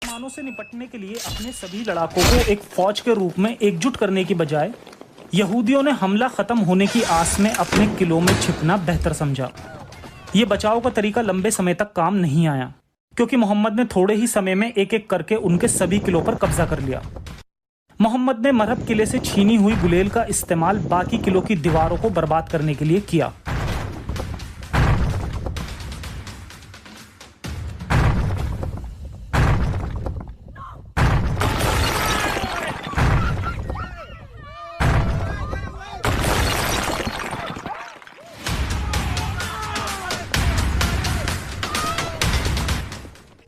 दुश्मनों से निपटने के लिए अपने सभी लड़ाकों को एक फौज के रूप में एकजुट करने की बजाय यहूदियों ने हमला खत्म होने की आस में अपने किलों में छिपना बेहतर समझा। ये बचाव का तरीका लंबे समय तक काम नहीं आया, क्योंकि मोहम्मद ने थोड़े ही समय में एक एक करके उनके सभी किलों पर कब्जा कर लिया। मोहम्मद ने मरहब किले से छीनी हुई गुलेल का इस्तेमाल बाकी किलों की दीवारों को बर्बाद करने के लिए किया।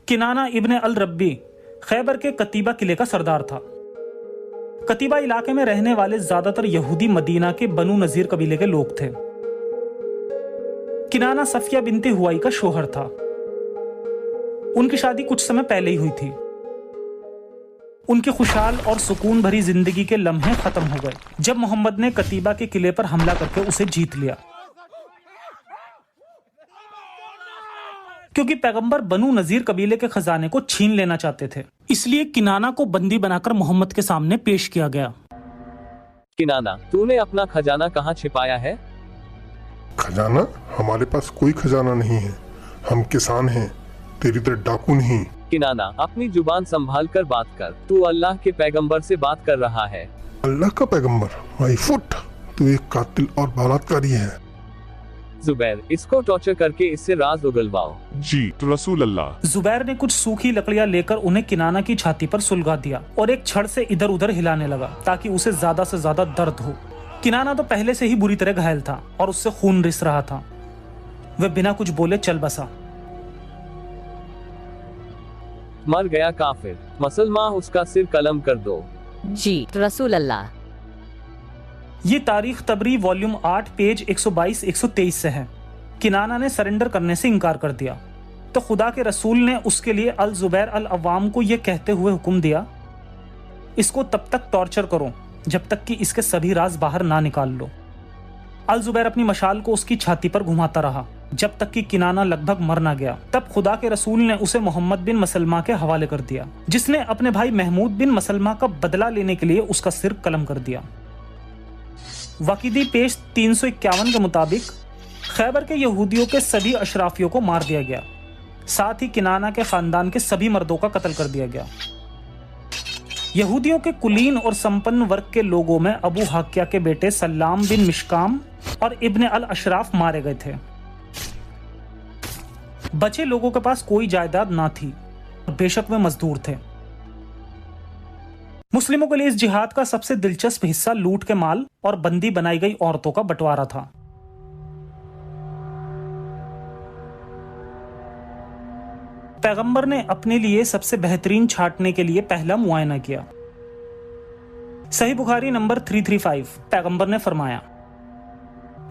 किनाना इब्ने अल रब्बी खैबर के कतीबा किले का सरदार था। कतीबा इलाके में रहने वाले ज्यादातर यहूदी मदीना के बनु नजीर कबीले के लोग थे। किनाना सफिया बिनते हुआई का शोहर था। उनकी शादी कुछ समय पहले ही हुई थी। उनकी खुशहाल और सुकून भरी जिंदगी के लम्हे खत्म हो गए जब मोहम्मद ने कतीबा के किले पर हमला करके उसे जीत लिया, क्योंकि पैगंबर बनु नजीर कबीले के खजाने को छीन लेना चाहते थे। इसलिए किनाना को बंदी बनाकर मोहम्मद के सामने पेश किया गया। किनाना, तूने अपना खजाना कहाँ छिपाया है? खजाना? हमारे पास कोई खजाना नहीं है। हम किसान हैं, तेरी तरह डाकू नहीं। किनाना, अपनी जुबान संभाल कर बात कर। तू अल्लाह के पैगंबर से बात कर रहा है। अल्लाह का पैगंबर? माई फुट, तू एक कातिल और बलात्कारी है। जुबैर, इसको टॉर्चर करके इससे राज उगलवाओ। जी रसूल अल्लाह। जुबैर ने कुछ सूखी लकड़ियां लेकर उन्हें किनाना की छाती पर सुलगा दिया और एक छड़ से इधर उधर हिलाने लगा ताकि उसे ज्यादा से ज्यादा दर्द हो। किनाना तो पहले से ही बुरी तरह घायल था और उससे खून रिस रहा था। वह बिना कुछ बोले चल बसा। मर गया काफिर, मुसलमान उसका सिर कलम कर दो। जी रसूल अल्लाह। ये तारीख तबरी वॉल्यूम 8 पेज 122-123 से है। किनाना ने सरेंडर करने से इनकार कर दिया तो खुदा के रसूल ने उसके लिए अल जुबैर अल अवाम को यह कहते हुए हुक्म दिया, इसको तब तक टॉर्चर करो जब तक कि इसके सभी राज बाहर ना निकाल लो। अल जुबैर अपनी मशाल को उसकी छाती पर घुमाता रहा जब तक कि किनाना लगभग मर ना गया। तब खुदा के रसूल ने उसे मोहम्मद बिन मसलमा के हवाले कर दिया, जिसने अपने भाई महमूद बिन मसलमा का बदला लेने के लिए उसका सिर कलम कर दिया। वकीदी पेश 351 के मुताबिक खैबर के यहूदियों के सभी अशराफियों को मार दिया गया, साथ ही किनाना के खानदान के सभी मर्दों का कत्ल कर दिया गया। यहूदियों के कुलीन और संपन्न वर्ग के लोगों में अबू हाकिया के बेटे सल्लाम बिन मिशकाम और इब्ने अल अशराफ मारे गए थे। बचे लोगों के पास कोई जायदाद ना थी, बेशक वे मजदूर थे। मुस्लिमों के लिए इस जिहाद का सबसे दिलचस्प हिस्सा लूट के माल और बंदी बनाई गई औरतों का बंटवारा था। पैगंबर ने अपने लिए सबसे बेहतरीन छांटने के लिए पहला मुआयना किया। सही बुखारी नंबर 335, पैगंबर ने फरमाया,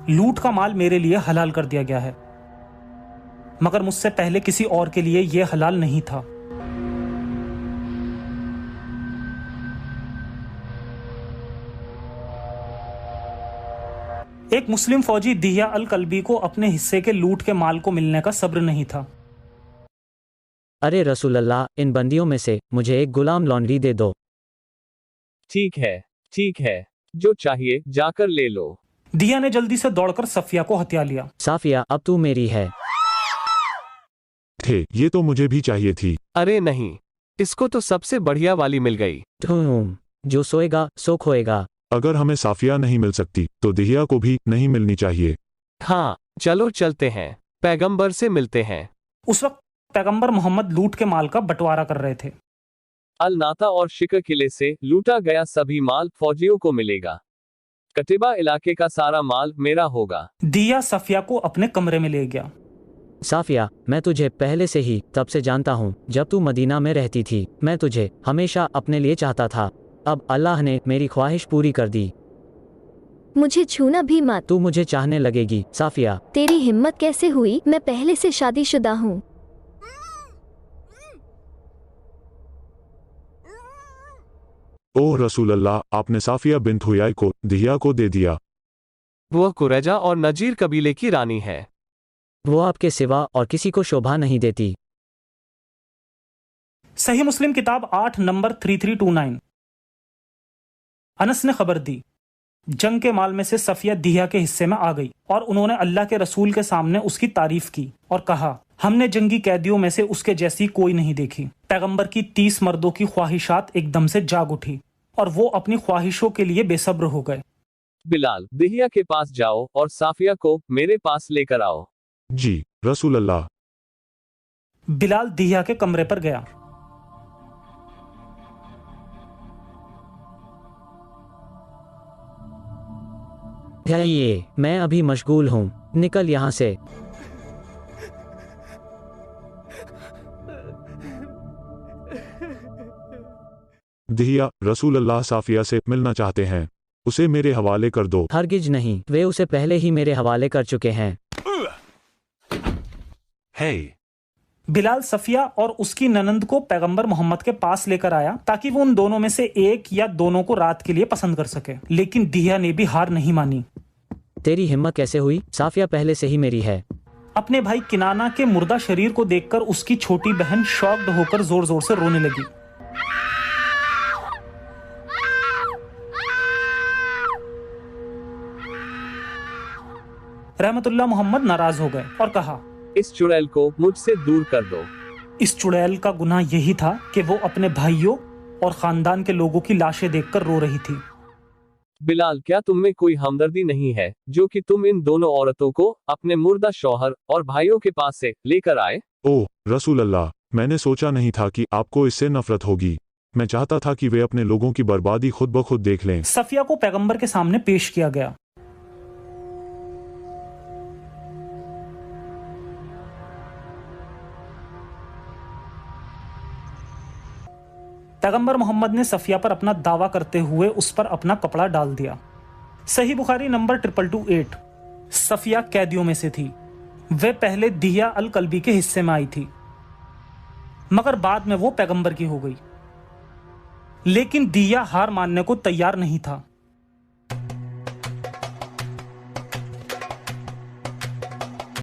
लूट का माल मेरे लिए हलाल कर दिया गया है, मगर मुझसे पहले किसी और के लिए यह हलाल नहीं था। एक मुस्लिम फौजी दिहिया अल कल्बी को अपने हिस्से के लूट के माल को मिलने का सब्र नहीं था। अरे रसूल अल्लाह, इन बंदियों में से मुझे एक गुलाम लॉन्ड्री दे दो। ठीक है, जो चाहिए जाकर ले लो। दिया ने जल्दी से दौड़कर सफिया को हत्या लिया। साफिया, अब तू मेरी है। थे, ये तो मुझे भी चाहिए थी। अरे नहीं, इसको तो सबसे बढ़िया वाली मिल गई। जो सोएगा सो खोएगा। अगर हमें साफिया नहीं मिल सकती तो दिहिया को भी नहीं मिलनी चाहिए। हाँ, चलो चलते हैं, पैगंबर से मिलते हैं। उस वक्त पैगंबर मोहम्मद लूट के माल का बंटवारा कर रहे थे। अल नाता और शिकर किले से लूटा गया सभी माल फौजियों को मिलेगा। कतिबा इलाके का सारा माल मेरा होगा। दिया सफिया को अपने कमरे में ले गया। साफिया, मैं तुझे पहले से ही तब से जानता हूँ जब तू मदीना में रहती थी। मैं तुझे हमेशा अपने लिए चाहता था। अब अल्लाह ने मेरी ख्वाहिश पूरी कर दी। मुझे छूना भी मत। तू मुझे चाहने लगेगी। साफिया, तेरी हिम्मत कैसे हुई? मैं पहले से शादीशुदा हूँ। ओह रसूल अल्लाह, आपने साफिया बिन्त हुयाई को दिहिया को दे दिया। वह कुरैजा और नजीर कबीले की रानी है। वो आपके सिवा और किसी को शोभा नहीं देती। सही मुस्लिम किताब 8 नंबर 3329। अनस ने खबर दी, जंग के माल में से सफिया दिया के हिस्से में आ गई और उन्होंने अल्लाह के रसूल के सामने उसकी तारीफ की और कहा, हमने जंगी कैदियों में से उसके जैसी कोई नहीं देखी। पैगंबर की 30 मर्दों की ख्वाहिशात एकदम से जाग उठी और वो अपनी ख्वाहिशों के लिए बेसब्र हो गए। बिलाल, दिहिया के पास जाओ और साफिया को मेरे पास लेकर आओ। जी रसूल अल्लाह। बिलाल दिहिया के कमरे पर गया। ये मैं अभी मशगूल हूँ, निकल यहाँ से। दिहिया, रसूल अल्लाह साफिया से मिलना चाहते हैं, उसे मेरे हवाले कर दो। हरगिज नहीं, वे उसे पहले ही मेरे हवाले कर चुके हैं। बिलाल सफिया और उसकी ननंद को पैगंबर मोहम्मद के पास लेकर आया ताकि वो उन दोनों में से एक या दोनों को रात के लिए पसंद कर सके, लेकिन दिहिया ने भी हार नहीं मानी। तेरी हिम्मत कैसे हुई? साफिया पहले से ही मेरी है। अपने भाई किनाना के मुर्दा शरीर को देखकर उसकी छोटी बहन शॉक्ड होकर जोर जोर से रोने लगी। रहमतुल्लाह मोहम्मद नाराज हो गए और कहा, इस चुड़ैल को मुझसे दूर कर दो। इस चुड़ैल का गुनाह यही था कि वो अपने भाइयों और खानदान के लोगों की लाशें देखकर रो रही थी। बिलाल, क्या तुम में कोई हमदर्दी नहीं है जो कि तुम इन दोनों औरतों को अपने मुर्दा शौहर और भाइयों के पास से लेकर आए? ओह रसूल अल्लाह, मैंने सोचा नहीं था कि आपको इससे नफरत होगी। मैं चाहता था कि वे अपने लोगों की बर्बादी खुद ब खुद देख लें। सफिया को पैगंबर के सामने पेश किया गया। पैगंबर मोहम्मद ने सफिया पर अपना दावा करते हुए उस पर अपना कपड़ा डाल दिया। सही बुखारी नंबर 2228। सफिया कैदियों में से थी। वे पहले दिहिया अल कल्बी के हिस्से में आई थी, मगर बाद में वो पैगंबर की हो गई। लेकिन दिहिया हार मानने को तैयार नहीं था।